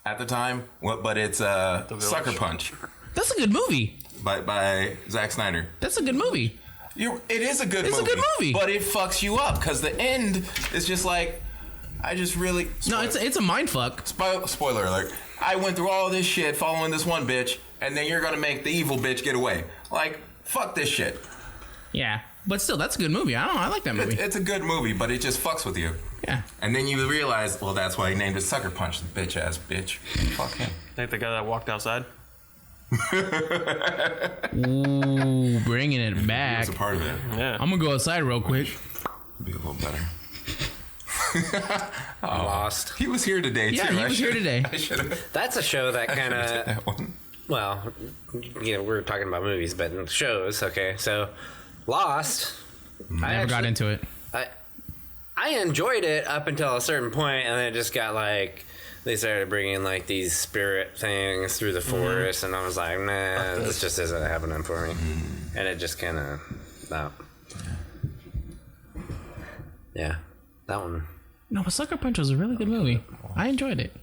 at the time, but it's Sucker Punch That's a good movie. by Zack Snyder. That's a good movie. It is a good It's movie. a good movie. But it fucks you up because the end is just like, I just really... No, it's a mind fuck. Spoiler alert. I went through all this shit following this one bitch, and then you're going to make the evil bitch get away. Like, fuck this shit. Yeah, but still, that's a good movie. I don't know. I like that movie. It's a good movie, but it just fucks with you. Yeah. And then you realize, well, that's why he named it Sucker Punch, the bitch-ass bitch. Fuck him. Think the guy that walked outside? Ooh, bringing it back. It's a part of it. Yeah. I'm gonna go outside real quick. Be a little better. Lost. He was here today, Yeah, too. he was here today. I should have... That's a show that kind of. that one. Well, you know, we're talking about movies, but shows. Okay, so Lost. Never got into it. I enjoyed it up until a certain point, and then it just got like they started bringing like these spirit things through the forest, and I was like, nah, this just isn't happening for me, and it just kind of no. Yeah, that one. No, but Sucker Punch was a really good movie. I enjoyed it.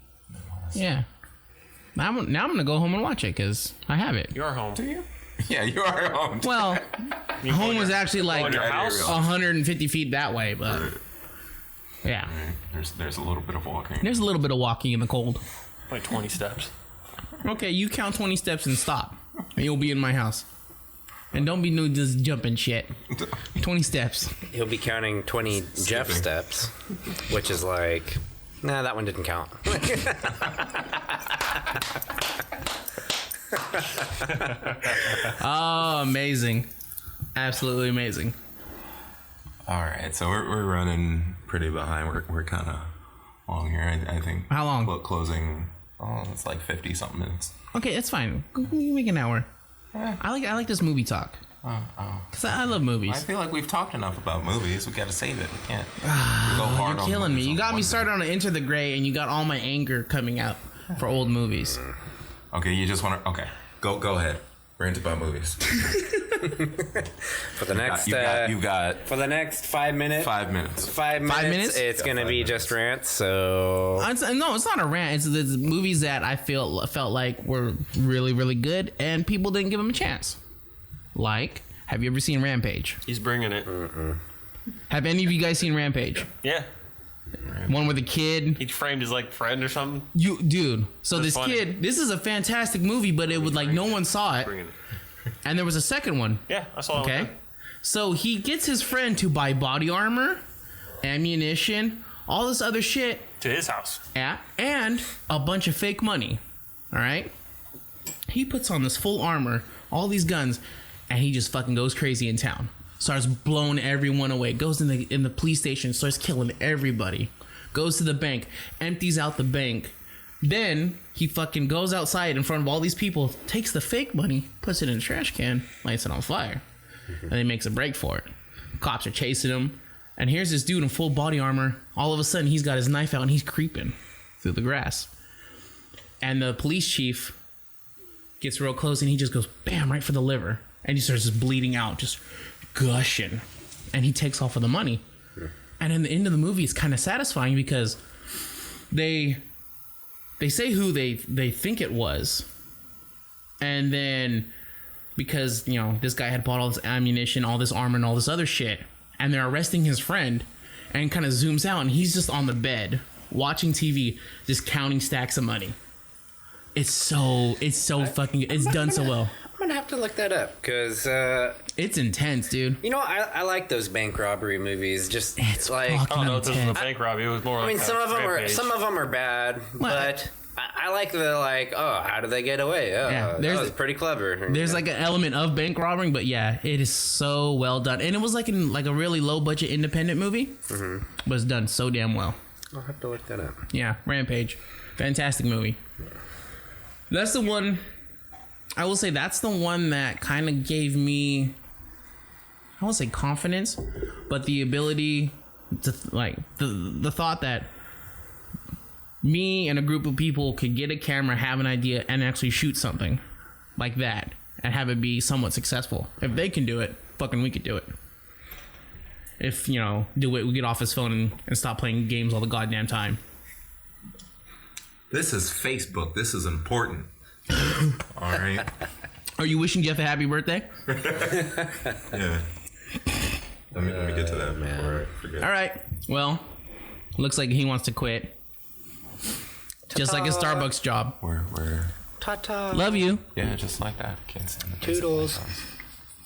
Yeah. Now I'm gonna go home and watch it because I have it. You're home. Do you? Yeah, you are home. Well, home was actually like your house? 150 feet that way, but yeah, There's a little bit of walking. there's a little bit of walking in the cold. Like 20 steps. Okay, you count 20 steps and stop, and you'll be in my house. And don't be new just jumping shit. 20 steps. He'll be counting 20 Jeff steps, which is like, nah, that one didn't count. Oh, amazing. Absolutely amazing. All right, so we're running pretty behind. We're kind of long here. I think. How long? Closing. Oh, it's like 50 something minutes. Okay, that's fine. You make an hour. I like this movie talk. Cause I love I movies. feel like we've talked enough about movies. We got to save it. We can't go hard You're on killing me. movies You on got me one started on Enter the Gray, and you got all my anger coming out for old movies. day. Okay, you just want to. Okay, go ahead. Rant about movies. For the next, You got for the next 5 minutes. 5 minutes. 5 minutes. 5 minutes? It's gonna 5 be minutes. just rants. So No, it's not a rant. It's the movies that I felt like were really, really good, and people didn't give them a chance. Like, have you ever seen Rampage? He's bringing it. Have any of you guys seen Rampage? Yeah. One with a kid. He framed his like friend or something. Dude. So That's this funny. kid, this is a fantastic movie, but it would like no one saw it. Bring it. And there was a second one. Yeah, I saw it. Okay. So he gets his friend to buy body armor, ammunition, all this other shit, To his house. and a bunch of fake money. All right. He puts on this full armor, all these guns, and he just fucking goes crazy in town. Starts blowing everyone away. Goes in the police station, starts killing everybody. Goes to the bank, empties out the bank. Then he fucking goes outside in front of all these people, takes the fake money, puts it in a trash can, lights it on fire, and then makes a break for it. Cops are chasing him, and here's this dude in full body armor. All of a sudden, he's got his knife out and he's creeping through the grass. And the police chief gets real close and he just goes bam right for the liver, and he starts just bleeding out, just gushing, and he takes off with the money. And in the end of the movie, it's kind of satisfying because they say who they think it was, and then because this guy had bought all this ammunition, all this armor, and all this other shit, and they're arresting his friend, and kind of zooms out, and he's just on the bed watching TV, just counting stacks of money. It's so fucking. It's done so well. I'm gonna have to look that up because It's intense, dude. I like those bank robbery movies. Just It's like fucking I don't know if this was a intense. bank robbery. It was more like I mean, a some of them rampage. are bad, Well, but I like the how did they get away? Oh, Yeah, that there's- was pretty clever. There's like an element of bank robbing, but yeah, it is so well done, and it was like in like a really low budget independent movie, but it's done so damn well. I'll have to look that up. Yeah, Rampage, fantastic movie. That's the one. I will say that's the one that kind of gave me, I won't say confidence, but the ability to like the thought that me and a group of people could get a camera, have an idea, and actually shoot something like that and have it be somewhat successful. If they can do it, fucking we could do it. If do it, we get off his phone and stop playing games all the goddamn time. This is Facebook. This is important. All right. Are you wishing Jeff a happy birthday? Yeah. Let me get to that before I forget. All right. Well, looks like he wants to quit. Just like his Starbucks job. We're Ta-ta. Love you. yeah, just like that. Can't stand the Toodles.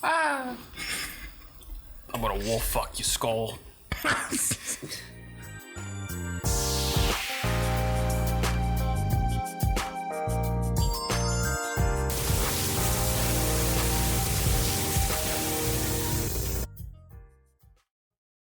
I'm gonna wolf fuck your skull.